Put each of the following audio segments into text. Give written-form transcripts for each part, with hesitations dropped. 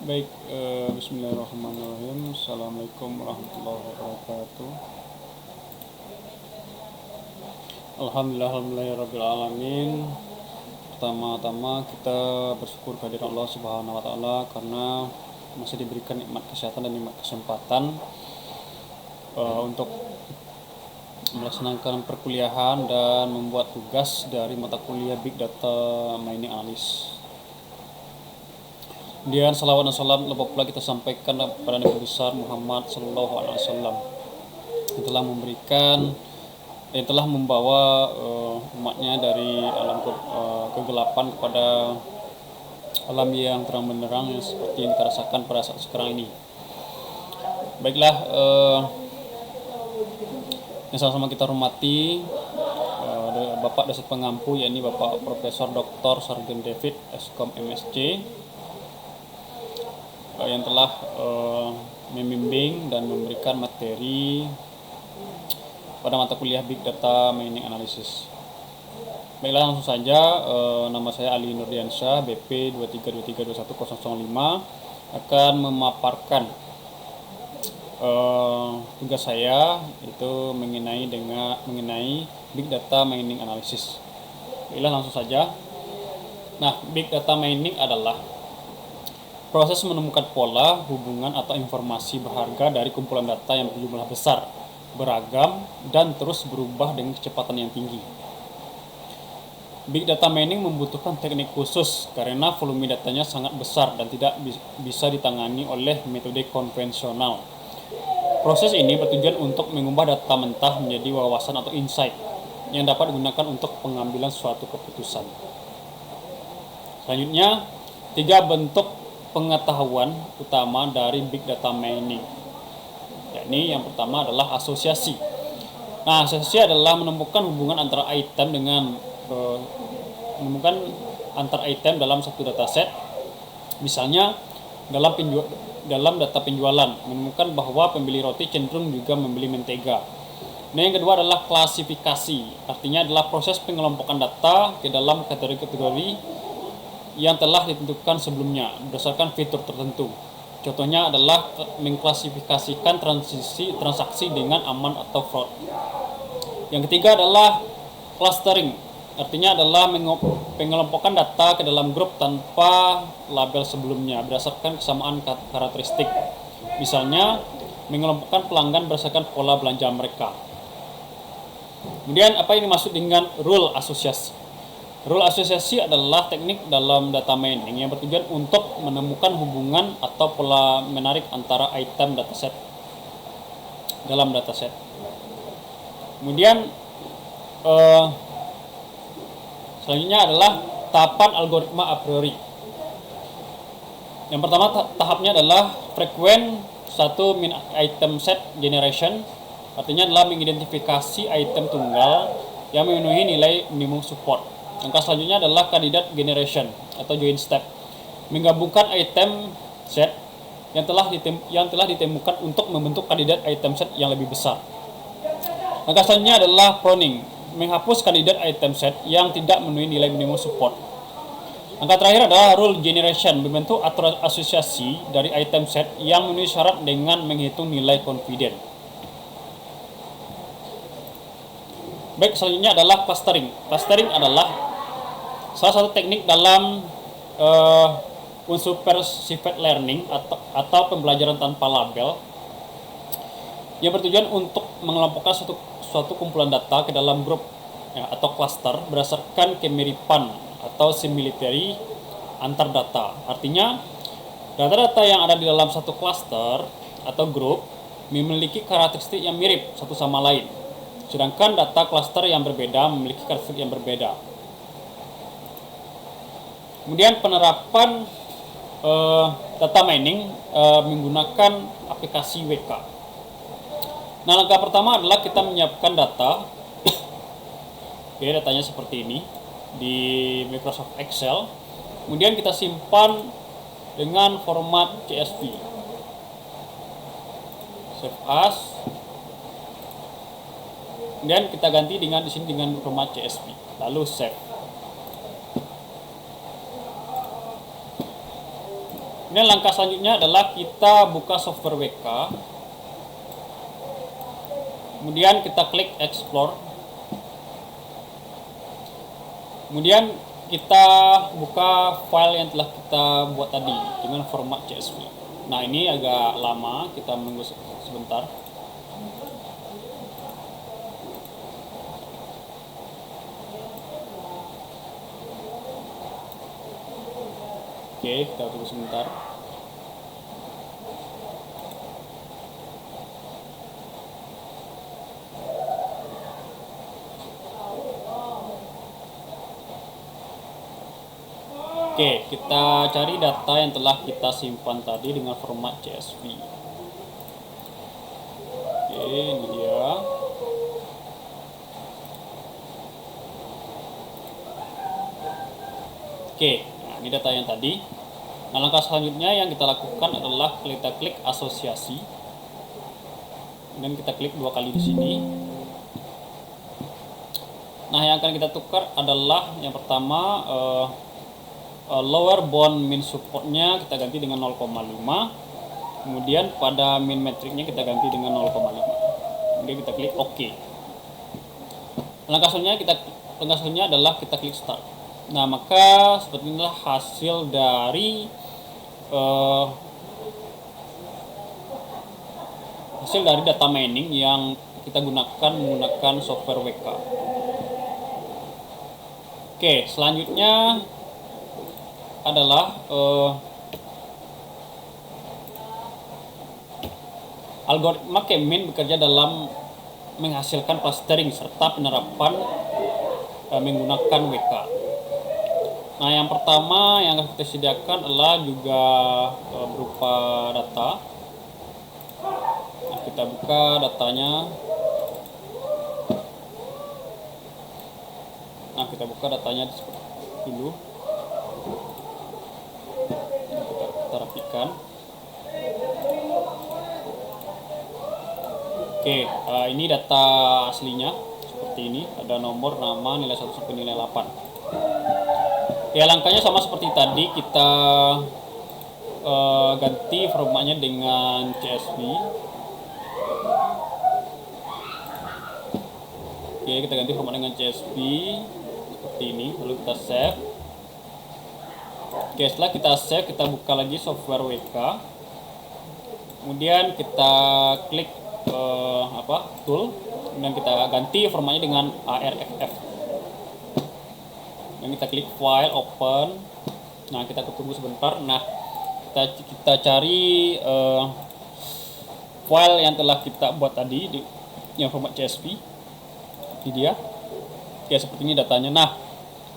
Baik, bismillahirrahmanirrahim. Assalamualaikum warahmatullahi wabarakatuh. Alhamdulillahirabbil alamin. Pertama-tama kita bersyukur kehadirat Allah Subhanahu wa taala karena masih diberikan nikmat kesehatan dan nikmat kesempatan untuk melaksanakan perkuliahan dan membuat tugas dari mata kuliah Big Data Mining Analysis. Kemudian salawat dan salam lupa pula kita sampaikan kepada Nabi besar Muhammad Sallallahu Alaihi Wasallam yang telah telah membawa umatnya dari alam kegelapan kepada alam yang terang benderang yang seperti yang kita rasakan pada saat sekarang ini. Baiklah, yang sama-sama kita hormati Bapak Dosen Pengampu, yakni Bapak Profesor Dr. Sargen David Eskom MSc, yang telah membimbing dan memberikan materi pada mata kuliah Big Data Mining Analysis. Baiklah, langsung saja, nama saya Ali Nurdiansyah, BP 23232105, akan memaparkan tugas saya itu mengenai Big Data Mining Analysis. Baiklah, langsung saja. Nah, Big Data Mining adalah proses menemukan pola, hubungan, atau informasi berharga dari kumpulan data yang berjumlah besar, beragam, dan terus berubah dengan kecepatan yang tinggi. Big Data Mining membutuhkan teknik khusus karena volume datanya sangat besar dan tidak bisa ditangani oleh metode konvensional. Proses ini bertujuan untuk mengubah data mentah menjadi wawasan atau insight yang dapat digunakan untuk pengambilan suatu keputusan. Selanjutnya, 3 bentuk pengetahuan utama dari Big Data Mining, yakni yang pertama adalah asosiasi. Nah, asosiasi adalah menemukan hubungan antara item dalam satu dataset. Misalnya dalam data penjualan, menemukan bahwa pembeli roti cenderung juga membeli mentega. Nah, yang kedua adalah klasifikasi, artinya adalah proses pengelompokan data ke dalam kategori-kategori yang telah ditentukan sebelumnya berdasarkan fitur tertentu. Contohnya adalah mengklasifikasikan transaksi dengan aman atau fraud. Yang ketiga adalah clustering, artinya adalah pengelompokan data ke dalam grup tanpa label sebelumnya berdasarkan kesamaan karakteristik. Misalnya, mengelompokkan pelanggan berdasarkan pola belanja mereka. Kemudian, apa yang dimaksud dengan rule asosiasi? Rule asosiasi adalah teknik dalam data mining yang bertujuan untuk menemukan hubungan atau pola menarik antara item dataset dalam dataset. Kemudian selanjutnya adalah tahapan algoritma a priori. Yang pertama tahapnya adalah frequent min item set generation, artinya adalah mengidentifikasi item tunggal yang memenuhi nilai minimum support. Langkah selanjutnya adalah kandidat generation atau join step, menggabungkan item set yang telah ditemukan untuk membentuk kandidat item set yang lebih besar. Langkah selanjutnya adalah pruning, menghapus kandidat item set yang tidak memenuhi nilai minimum support. Langkah terakhir adalah rule generation, membentuk asosiasi dari item set yang memenuhi syarat dengan menghitung nilai confident. Baik, selanjutnya adalah clustering. Clustering adalah salah satu teknik dalam unsupervised learning atau pembelajaran tanpa label yang bertujuan untuk mengelompokkan suatu kumpulan data ke dalam grup atau cluster berdasarkan kemiripan atau similarity antar data. Artinya, data-data yang ada di dalam satu cluster atau grup memiliki karakteristik yang mirip satu sama lain, sedangkan data cluster yang berbeda memiliki karakteristik yang berbeda. Kemudian penerapan data mining menggunakan aplikasi WK. Nah, langkah pertama adalah kita menyiapkan data. Oke, datanya seperti ini di Microsoft Excel. Kemudian kita simpan dengan format CSV. Save as. Kemudian kita ganti di sini dengan format CSV. Lalu save. Kemudian langkah selanjutnya adalah kita buka software WK. Kemudian kita klik explore. Kemudian kita buka file yang telah kita buat tadi dengan format CSV. Nah, ini agak lama, kita menunggu sebentar. Oke, kita tunggu sebentar. Oke, kita cari data yang telah kita simpan tadi dengan format CSV. Oke, ini dia. Oke, nah ini data yang tadi. Nah, langkah selanjutnya yang kita lakukan adalah kita klik asosiasi. Dan kita klik 2 kali di sini. Nah, yang akan kita tukar adalah yang pertama lower bound min supportnya kita ganti dengan 0,5. Kemudian pada min metriknya kita ganti dengan 0,5. Kemudian kita klik OK. Langkah selanjutnya adalah kita klik start. Nah, maka seperti inilah hasil dari data mining yang kita gunakan menggunakan software WK. Oke, selanjutnya adalah algoritma K-mean bekerja dalam menghasilkan clustering serta penerapan menggunakan WK. Nah, yang pertama yang kita sediakan adalah juga berupa data. Nah, kita buka datanya. Nah, kita buka datanya dulu. Kita rapikan. Oke, ini data aslinya seperti ini. Ada nomor, nama, nilai 1 sampai nilai 8. Ya, langkahnya sama seperti tadi, kita ganti formatnya dengan CSV. Oke, kita ganti format dengan CSV seperti ini, lalu kita save. Oke, setelah kita save, kita buka lagi software WK. Kemudian kita klik tool, kemudian kita ganti formatnya dengan ARFF. Dan kita klik file, open. Nah, kita tunggu sebentar. Nah, kita cari file yang telah kita buat tadi yang format CSV. Ini dia. Ya, seperti ini datanya. Nah,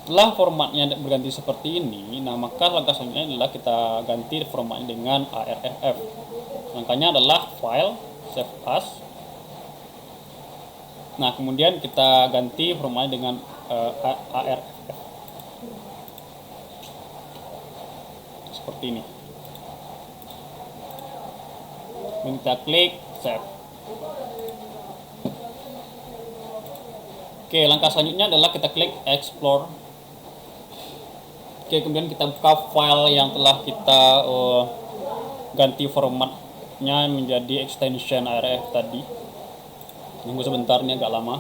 setelah formatnya berganti seperti ini, nah maka langkah selanjutnya adalah kita ganti formatnya dengan ARFF. Langkahnya adalah file, save as. Nah, kemudian kita ganti formatnya dengan ARFF. Seperti ini. Dan kita klik save. Oke, langkah selanjutnya adalah kita klik explore. Oke, kemudian kita buka file yang telah kita ganti formatnya menjadi extension ARF tadi. Tunggu sebentar, ini agak lama.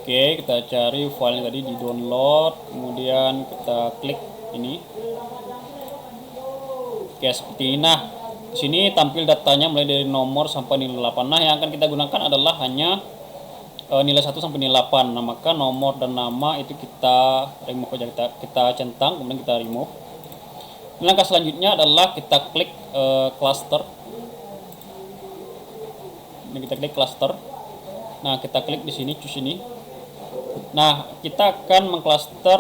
Oke, kita cari filenya tadi di download, kemudian kita klik ini. Oke, seperti ini. Nah, di sini tampil datanya mulai dari nomor sampai nilai 8. Nah, yang akan kita gunakan adalah hanya nilai 1 sampai nilai 8. Nah, maka nomor dan nama itu kita remove aja, kita centang, kemudian kita remove. Langkah selanjutnya adalah kita klik cluster. Ini kita klik cluster. Nah, kita klik di sini, choose ini. Nah, kita akan mengcluster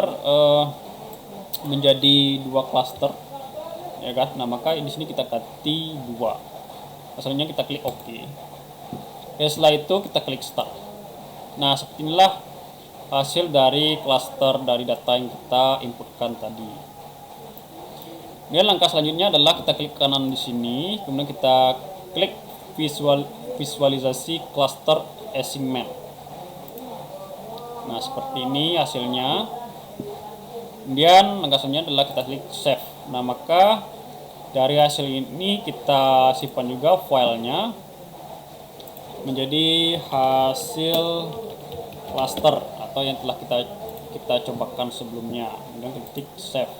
menjadi 2 cluster, ya kan? Nah, maka di sini kita ganti 2. Asalnya kita klik OK. Ya, setelah itu kita klik start. Nah, seperti inilah hasil dari cluster dari data yang kita inputkan tadi. Kemudian langkah selanjutnya adalah kita klik kanan di sini, kemudian kita klik visualisasi cluster assignment. Nah, seperti ini hasilnya. Kemudian langkah selanjutnya adalah kita klik save. Nah, maka dari hasil ini kita simpan juga filenya menjadi hasil cluster atau yang telah kita cobakan sebelumnya. Kemudian kita klik save.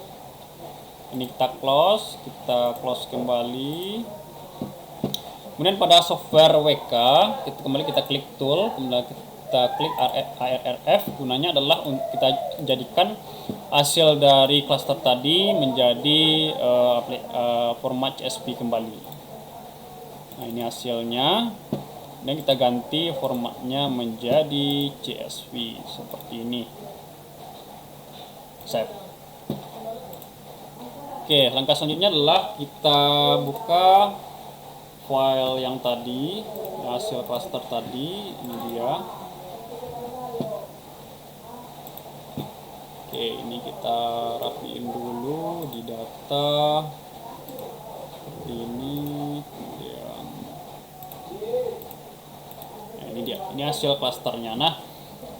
Ini kita close kembali. Kemudian pada software WK kita klik tool, kemudian kita klik ARRF. Gunanya adalah kita jadikan hasil dari cluster tadi menjadi format CSV kembali. Nah, ini hasilnya. Dan kita ganti formatnya menjadi CSV seperti ini. Save. Oke, langkah selanjutnya adalah kita buka file yang tadi, hasil cluster tadi, ini dia. Oke, ini kita rapiin dulu di data seperti ini. Kemudian ini dia, ini hasil clusternya. Nah,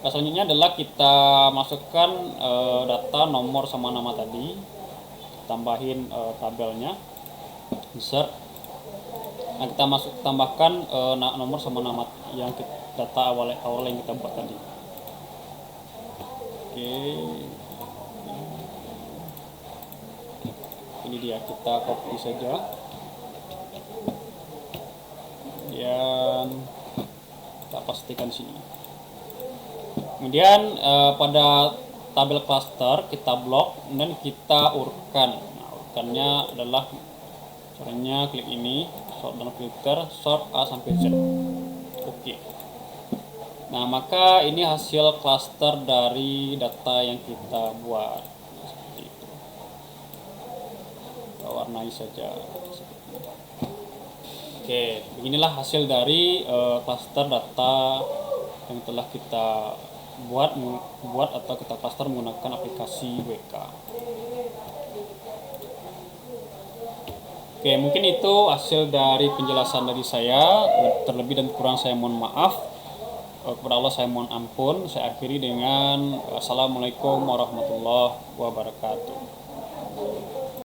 selanjutnya adalah kita masukkan data nomor sama nama tadi, tambahin tabelnya, insert. Nah, kita tambahkan nomor sama nama yang data awal yang kita buat tadi. Oke, ini dia, kita copy saja. Kemudian kita pastikan sini. Kemudian pada tabel cluster kita blok dan kita urutkan. Nah, urutannya adalah caranya klik ini, sort dan filter, sort A sampai Z. Oke. Nah, maka ini hasil cluster dari data yang kita buat. Nah, seperti itu. Kita warnai saja. Oke, beginilah hasil dari cluster data yang telah kita buat atau kita cluster menggunakan aplikasi WK. Oke, mungkin itu hasil dari penjelasan dari saya. Terlebih dan kurang saya mohon maaf. Kepada Allah saya mohon ampun. Saya akhiri dengan Assalamualaikum warahmatullahi wabarakatuh.